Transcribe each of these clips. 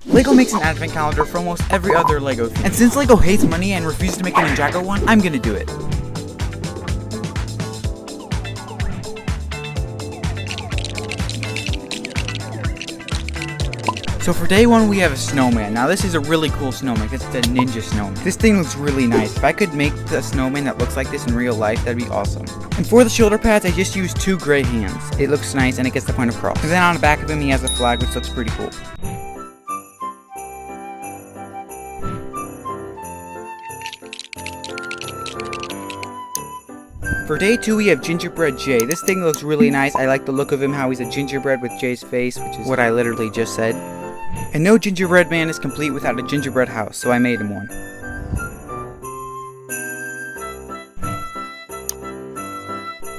Lego makes an advent calendar for almost every other Lego thing. And since Lego hates money and refuses to make a Ninjago one, I'm gonna do it. So for day one, we have a snowman. Now this is a really cool snowman because it's a ninja snowman. This thing looks really nice. If I could make a snowman that looks like this in real life, that'd be awesome. And for the shoulder pads, I just used 2 gray hands. It looks nice and it gets the point across. And then on the back of him, he has a flag, which looks pretty cool. For day 2, we have Gingerbread Jay. This thing looks really nice. I like the look of him, how he's a gingerbread with Jay's face, which is what I literally just said. And no Gingerbread Man is complete without a gingerbread house, so I made him one.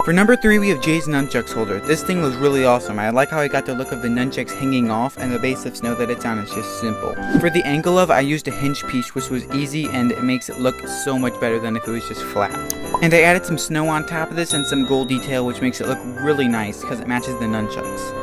For number 3, we have Jay's Nunchucks Holder. This thing looks really awesome. I like how I got the look of the nunchucks hanging off, and the base of snow that it's on is just simple. For the angle of, I used a hinge piece, which was easy, and it makes it look so much better than if it was just flat. And I added some snow on top of this and some gold detail, which makes it look really nice because it matches the nunchucks.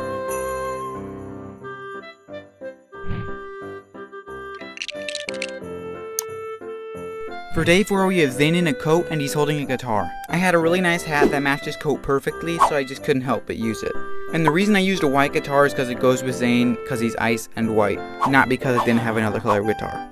For day 4, we have Zane in a coat and he's holding a guitar. I had a really nice hat that matched his coat perfectly, so I just couldn't help but use it. And the reason I used a white guitar is because it goes with Zane because he's ice and white, not because it didn't have another color guitar.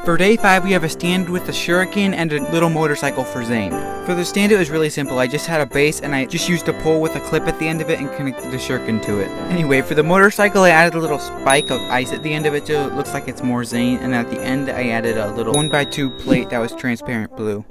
For day 5, we have a stand with a shuriken and a little motorcycle for Zane. For the stand, it was really simple. I just had a base and I just used a pole with a clip at the end of it and connected the shuriken to it. Anyway, for the motorcycle, I added a little spike of ice at the end of it so it looks like it's more Zane, and at the end I added a little 1x2 plate that was transparent blue.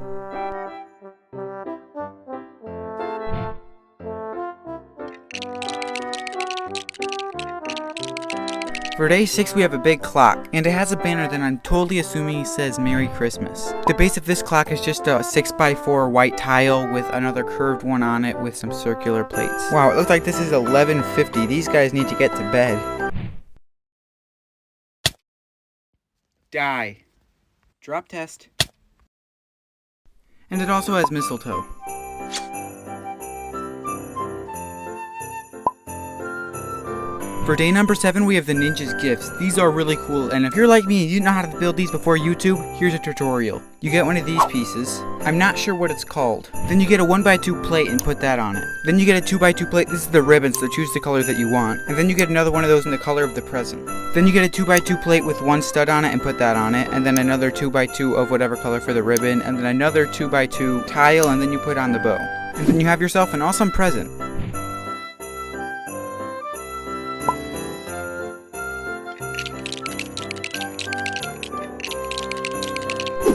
For day 6, we have a big clock, and it has a banner that I'm totally assuming it says Merry Christmas. The base of this clock is just a 6x4 white tile with another curved one on it with some circular plates. Wow, it looks like this is 11:50. These guys need to get to bed. Die. Drop test. And it also has mistletoe. For day number 7, we have the Ninja's Gifts. These are really cool, and if you're like me and you know how to build these before YouTube, here's a tutorial. You get one of these pieces. I'm not sure what it's called. Then you get a 1x2 plate and put that on it. Then you get a 2x2 plate. This is the ribbon, so choose the color that you want. And then you get another one of those in the color of the present. Then you get a 2x2 plate with one stud on it and put that on it. And then another 2x2 of whatever color for the ribbon. And then another 2x2 tile, and then you put on the bow. And then you have yourself an awesome present.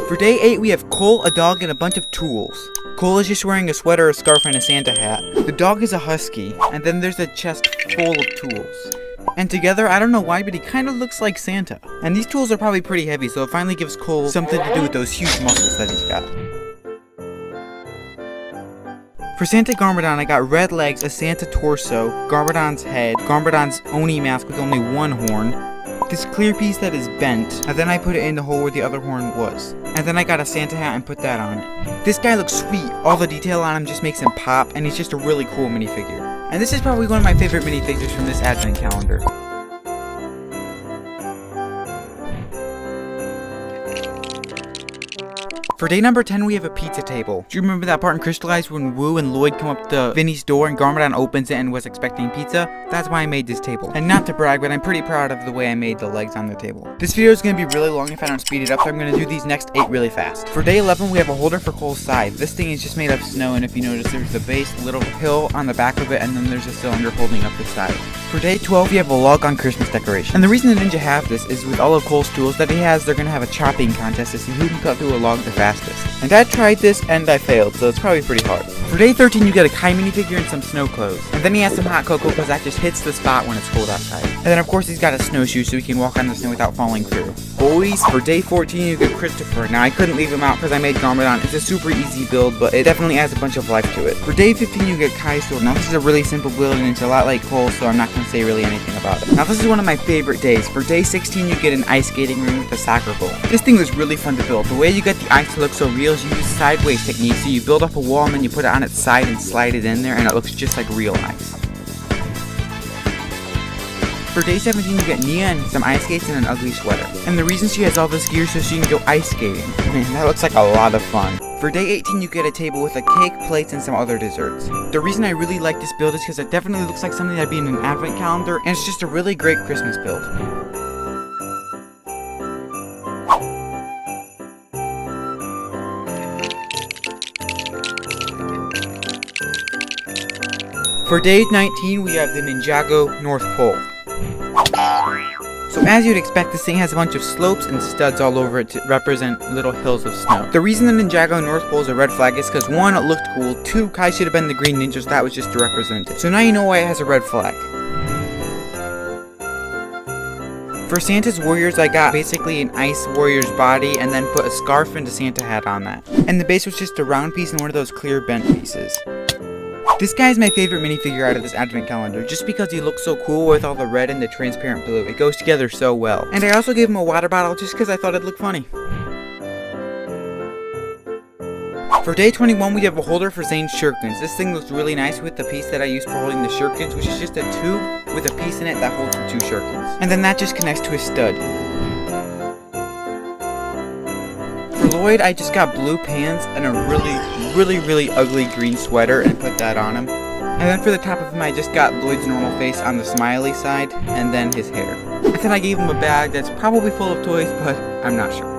For day 8, we have Cole, a dog, and a bunch of tools. Cole is just wearing a sweater, a scarf, and a Santa hat. The dog is a husky, and then there's a chest full of tools. And together, I don't know why, but he kind of looks like Santa. And these tools are probably pretty heavy, so it finally gives Cole something to do with those huge muscles that he's got. For Santa Garmadon, I got red legs, a Santa torso, Garmadon's head, Garmadon's Oni mask with only one horn, this clear piece that is bent, and then I put it in the hole where the other horn was. And then I got a Santa hat and put that on it. This guy looks sweet. All the detail on him just makes him pop, and he's just a really cool minifigure. And this is probably one of my favorite minifigures from this advent calendar. For day number 10, we have a pizza table. Do you remember that part in Crystallized when Wu and Lloyd come up to Vinny's door and Garmadon opens it and was expecting pizza? That's why I made this table. And not to brag, but I'm pretty proud of the way I made the legs on the table. This video is going to be really long if I don't speed it up, so I'm going to do these next 8 really fast. For day 11, we have a holder for Cole's scythe. This thing is just made of snow, and if you notice, there's the base, a little hill on the back of it, and then there's a cylinder holding up the side. For day 12, we have a log on Christmas decoration. And the reason the Ninja have this is with all of Cole's tools that he has, they're going to have a chopping contest to see who can cut through a log the fastest. And I tried this and I failed, so it's probably pretty hard. For day 13, you get a Kai minifigure and some snow clothes. And then he has some hot cocoa because that just hits the spot when it's cold outside. And then of course he's got a snowshoe so he can walk on the snow without falling through. boys. For day 14, you get Christopher. Now, I couldn't leave him out because I made Garmadon. It's a super easy build, but it definitely adds a bunch of life to it. For day 15, you get Kai'Stor. Now, this is a really simple build, and it's a lot like Cole, so I'm not going to say really anything about it. Now, this is one of my favorite days. For day 16, you get an ice skating room with a soccer goal. This thing was really fun to build. The way you get the ice to look so real is you use sideways technique, so you build up a wall, and then you put it on its side and slide it in there, and it looks just like real ice. For day 17, you get Nia and some ice skates and an ugly sweater. And the reason she has all this gear is so she can go ice skating. Man, that looks like a lot of fun. For day 18, you get a table with a cake, plates, and some other desserts. The reason I really like this build is because it definitely looks like something that'd be in an advent calendar, and it's just a really great Christmas build. For day 19, we have the Ninjago North Pole. So as you'd expect, this thing has a bunch of slopes and studs all over it to represent little hills of snow. The reason the Ninjago North Pole is a red flag is because 1, it looked cool, 2, Kai should have been the green ninja, so that was just to represent it. So now you know why it has a red flag. For Santa's warriors, I got basically an ice warrior's body and then put a scarf and a Santa hat on that. And the base was just a round piece and one of those clear bent pieces. This guy is my favorite minifigure out of this advent calendar, just because he looks so cool with all the red and the transparent blue. It goes together so well. And I also gave him a water bottle just because I thought it'd look funny. For day 21, we have a holder for Zane's shirkins. This thing looks really nice with the piece that I used for holding the shirkins, which is just a tube with a piece in it that holds the 2 shirkins. And then that just connects to his stud. For Lloyd, I just got blue pants and a really ugly green sweater and put that on him. And then for the top of him, I just got Lloyd's normal face on the smiley side and then his hair. And then I gave him a bag that's probably full of toys, but I'm not sure.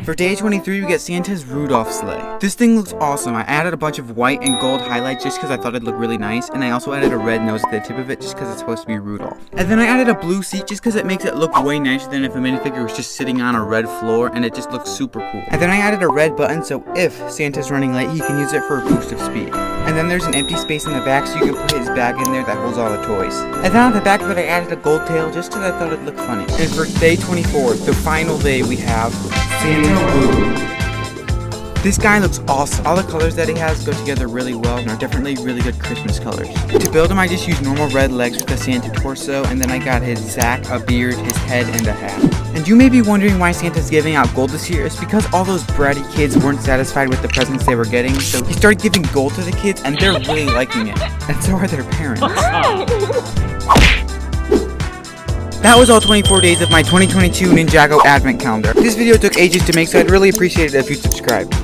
For day 23, we get Santa's Rudolph sleigh. This thing looks awesome. I added a bunch of white and gold highlights just because I thought it'd look really nice, and I also added a red nose at the tip of it just because it's supposed to be Rudolph. And then I added a blue seat just because it makes it look way nicer than if a minifigure was just sitting on a red floor, and it just looks super cool. And then I added a red button, so if Santa's running late, he can use it for a boost of speed. And then there's an empty space in the back, so you can put his bag in there that holds all the toys. And then on the back of it, I added a gold tail just because I thought it'd look funny. And for day 24, the final day, we have Santa Blue. This guy looks awesome. All the colors that he has go together really well and are definitely really good Christmas colors. To build him, I just used normal red legs with a Santa torso, and then I got his sack, a beard, his head, and a hat. And you may be wondering why Santa's giving out gold this year. It's because all those bratty kids weren't satisfied with the presents they were getting, so he started giving gold to the kids, and they're really liking it. And so are their parents. That was all 24 days of my 2022 Ninjago Advent Calendar. This video took ages to make, so I'd really appreciate it if you subscribed.